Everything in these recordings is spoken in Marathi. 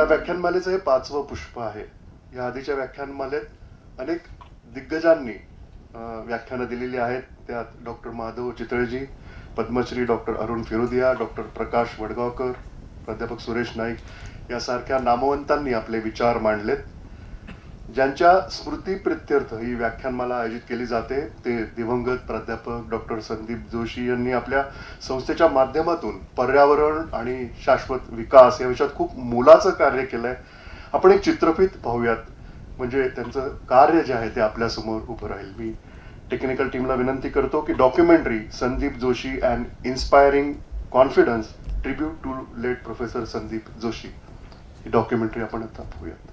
या व्याख्यानमालेचं हे 5वं पुष्प आहे. या आधीच्या व्याख्यानमालेत अनेक दिग्गजांनी व्याख्यानं दिलेली आहेत. त्यात डॉक्टर माधव चितळेजी, पद्मश्री डॉक्टर अरुण फिरोदिया, डॉक्टर प्रकाश वडगावकर, प्राध्यापक सुरेश नाईक यासारख्या नामवंतांनी आपले विचार मांडलेत. ज्यांच्या स्मृतीप्रित्यर्थ ही व्याख्यानमाला आयोजित केली जाते ते दिवंगत प्राध्यापक डॉक्टर संदीप जोशी यांनी आपल्या संस्थेच्या माध्यमातून पर्यावरण आणि शाश्वत विकास या विषयात खूप मोलाचं कार्य केलंय. आपण एक चित्रफित पाहूयात, म्हणजे त्यांचं कार्य जे आहे ते आपल्या समोर उभं राहील. मी टेक्निकल टीमला विनंती करतो की documentary Sandeep Joshi and inspiring confidence tribute to late professor Sandeep Joshi ही डॉक्युमेंटरी आपण आता पाहूयात.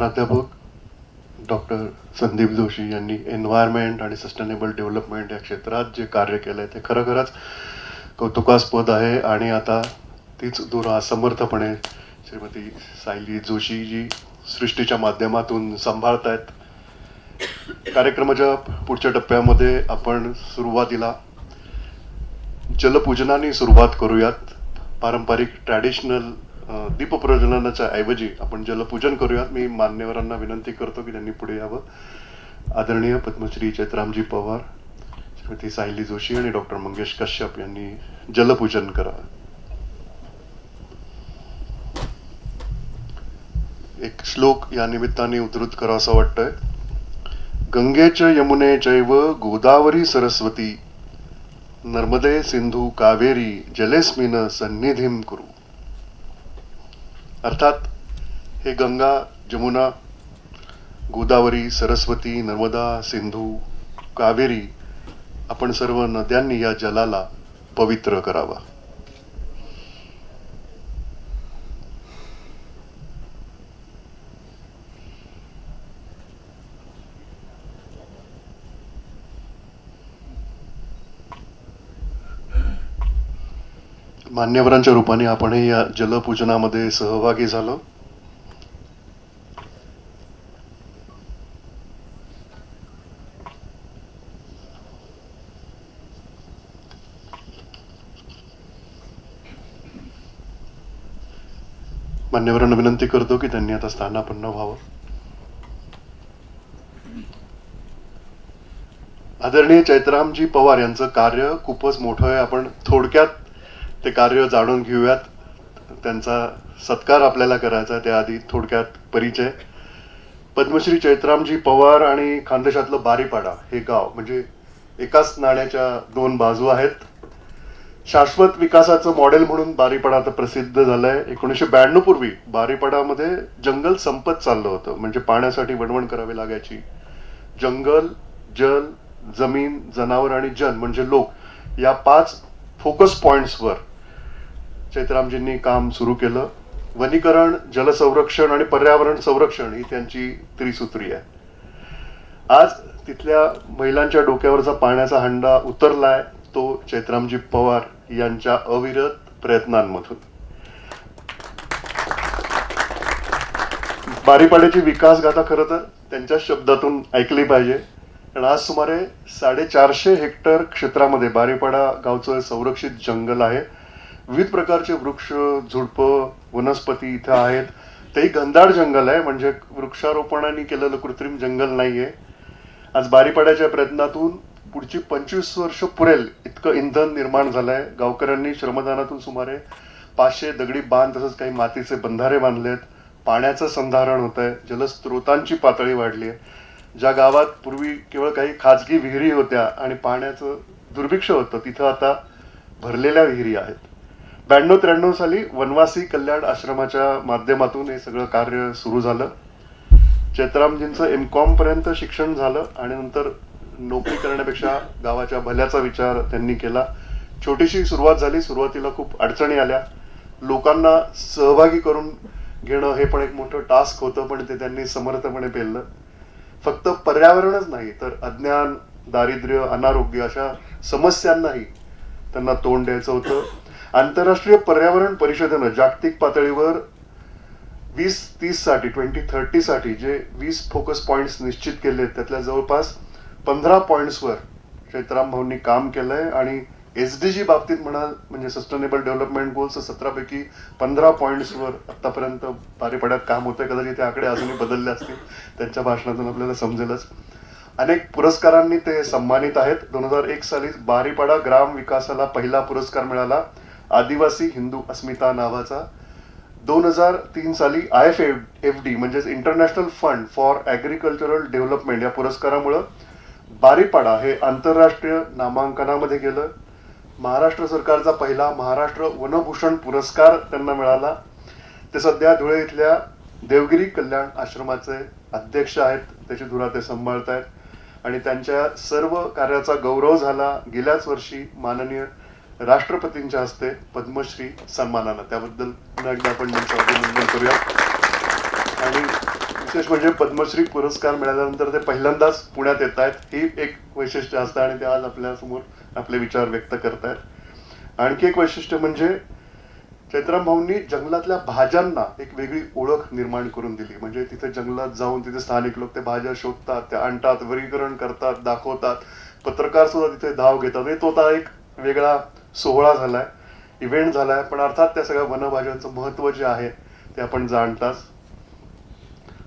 प्राध्यापक डॉक्टर संदीप जोशी यांनी एन्व्हायरमेंट आणि सस्टेनेबल डेव्हलपमेंट या क्षेत्रात जे कार्य केलंय ते खरोखरच कौतुकास्पद आहे. आणि आता तीच धुरा समर्थपणे श्रीमती सायली जोशीजी सृष्टीच्या माध्यमातून सांभाळतायत. कार्यक्रमाच्या पुढच्या टप्प्यामध्ये आपण सुरुवातीला जलपूजनाने सुरुवात करूयात. पारंपरिक ट्रॅडिशनल दीपप्रज्वलनाच्या ऐवजी आपण जलपूजन करूयात. मी मान्यवरांना विनंती करतो की त्यांनी पुढे यावं. आदरणीय पद्मश्री चैत्रामजी पवार, श्रीमती सायली जोशी आणि डॉक्टर मंगेश कश्यप यांनी जलपूजन करावं. एक श्लोक या निमित्ताने उद्धृत करावा असं वाटतंय. गंगेच यमुने चैव गोदावरी सरस्वती नर्मदे सिंधू कावेरी जलेस्मिन सन्निधिम कुरु. अर्थात हे गंगा, जमुना, गोदावरी, सरस्वती, नर्मदा, सिंधू, कावेरी आपण सर्व नद्यांनी या जलाला पवित्र करावा. मान्यवरांच्या रूपाने आपणही या जलपूजनामध्ये सहभागी झालो. मान्यवरांना विनंती करतो की त्यांनी आता स्थानापन्न व्हावं. आदरणीय चैत्रामजी पवार यांचं कार्य खूपच मोठं आहे. आपण थोडक्यात ते कार्य जाणून घेऊयात. त्यांचा सत्कार आपल्याला करायचा आहे. त्याआधी थोडक्यात परिचय. पद्मश्री चैत्रामजी पवार आणि खानदेशातलं बारीपाडा हे गाव म्हणजे एकाच नाण्याच्या दोन बाजू आहेत. शाश्वत विकासाचं मॉडेल म्हणून बारीपाडा आता प्रसिद्ध झालंय. 1992 पूर्वी बारीपाडामध्ये जंगल संपत चाललं होतं. म्हणजे पाण्यासाठी वणवण करावी लागायची. जंगल, जल, जमीन, जनावर आणि जन म्हणजे लोक या 5 फोकस पॉइंट्सवर चैत्रामजींनी काम सुरू केलं. वनीकरण, जलसंरक्षण आणि पर्यावरण संरक्षण ही त्यांची त्रिसूत्री आहे. आज तिथल्या महिलांच्या डोक्यावरचा पाण्याचा हंडा उतरलाय तो चैत्रामजी पवार यांच्या अविरत प्रयत्नांमधून. बारीपाड्याची विकास गाथा खरं तर त्यांच्या शब्दातून ऐकली पाहिजे. कारण आज सुमारे 450 हेक्टर क्षेत्रामध्ये बारीपाडा गावचं संरक्षित जंगल आहे. विविध प्रकारचे वृक्ष, झुडपं, वनस्पती इथं आहेत. तेही घनदाट जंगल आहे, म्हणजे वृक्षारोपणाने केलेलं कृत्रिम जंगल नाहीये. आज बारीपाड्याच्या प्रयत्नातून पुढची 25 वर्ष पुरेल इतकं इंधन निर्माण झालंय. गावकऱ्यांनी श्रमदानातून सुमारे 500 दगडी बांध तसंच काही मातीचे बंधारे बांधलेत. पाण्याचं संधारण होत आहे. जलस्रोतांची पातळी वाढली आहे. ज्या गावात पूर्वी केवळ काही खाजगी विहिरी होत्या आणि पाण्याचं दुर्भिक्ष होतं तिथं आता भरलेल्या विहिरी आहेत. 92-93 साली वनवासी कल्याण आश्रमाच्या माध्यमातून हे सगळं कार्य सुरू झालं. चैत्रामजींचं M.Com पर्यंत शिक्षण झालं आणि नंतर नोकरी करण्यापेक्षा गावाच्या भल्याचा विचार त्यांनी केला. छोटीशी सुरुवात झाली. सुरुवातीला खूप अडचणी आल्या. लोकांना सहभागी करून घेणं हे पण एक मोठं टास्क होतं, पण ते त्यांनी समर्थपणे पेललं. फक्त पर्यावरणच नाही तर अज्ञान, दारिद्र्य, अनारोग्य अशा समस्यांनाही त्यांना तोंड द्यायचं होतं. आंतरराष्ट्रीय पर्यावरण परिषदेनं जागतिक पातळीवर 2030 साठी 2030 साठी जे 20 फोकस पॉइंट्स निश्चित केले त्यातल्या जवळपास 15 पॉइंट्सवर चैत्राम भाऊंनी काम केलंय. आणि SDG बाबतीत म्हणाल म्हणजे सस्टेनेबल डेव्हलपमेंट गोल्स 17 पैकी 15 पॉइंट्सवर आतापर्यंत बारीपाड्यात काम होतंय. कदाचित ते आकडे अजूनही बदलले असतील, त्यांच्या भाषणातून आपल्याला समजेलच. अनेक पुरस्कारांनी ते सन्मानित आहेत. 2001 साली बारीपाडा ग्राम विकासाला पहिला पुरस्कार मिळाला, आदिवासी हिंदू अस्मिता नावाचा. 2003 साली IFFD म्हणजेच international fund for agricultural development या पुरस्कारामुळं बारीपाडा हे आंतरराष्ट्रीय नामांकनामध्ये गेलं. महाराष्ट्र सरकारचा पहिला महाराष्ट्र वनभूषण पुरस्कार त्यांना मिळाला. ते सध्या धुळे इथल्या देवगिरी कल्याण आश्रमाचे अध्यक्ष आहेत. त्याची धुरा ते सांभाळतायत आणि त्यांच्या सर्व कार्याचा गौरव झाला गेल्याच वर्षी माननीय राष्ट्रपतींच्या हस्ते पद्मश्री सन्मानानं. त्याबद्दल पुन्हा एकदा आपण त्यांचं अभिनंदन करूया. आणि विशेष म्हणजे पद्मश्री पुरस्कार मिळाल्यानंतर ते पहिल्यांदाच पुण्यात येत आहेत, ही एक वैशिष्ट्य असतं आणि ते आज आपल्यासमोर आपले विचार व्यक्त करतायत. आणखी एक वैशिष्ट्य म्हणजे चैत्राम भाऊंनी जंगलातल्या भाज्यांना एक वेगळी ओळख निर्माण करून दिली. म्हणजे तिथे जंगलात जाऊन तिथे स्थानिक लोक त्या भाज्या शोधतात, त्या आणतात, वर्गीकरण करतात, दाखवतात. पत्रकार सुद्धा तिथे धाव घेतात. म्हणजे तो आता एक वेगळा सोहळा झालाय, इव्हेंट झालाय. पण अर्थात त्या सगळ्या वनभाज्यांचं महत्व जे आहे ते आपण जाणताच.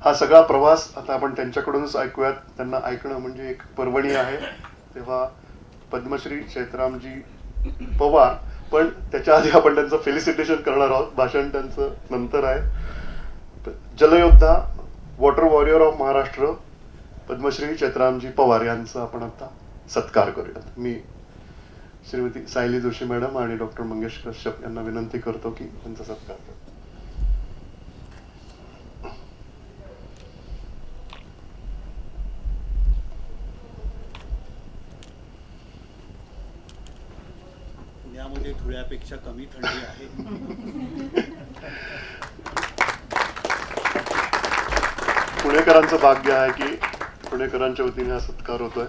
हा सगळा प्रवास आता आपण त्यांच्याकडूनच ऐकूयात. त्यांना ऐकणं म्हणजे एक पर्वणी आहे. तेव्हा पद्मश्री चैत्रामजी पवार, पण त्याच्या आधी आपण त्यांचं फेलिसिटेशन करणार आहोत. भाषण त्यांचं नंतर आहे. जलयोद्धा, water warrior of Maharashtra Padmashri चैत्रामजी पवार यांचा आपण आता सत्कार करूयात. मी श्रीमती सायली जोशी मॅडम आणि डॉक्टर मंगेश कश्यप यांना विनंती करतो की त्यांचा सत्कार करा. पुण्यामध्ये धुळ्यापेक्षा कमी थंडी आहे. पुणेकरांचं भाग्य आहे की पुणेकरांच्या वतीने हा सत्कार होतोय.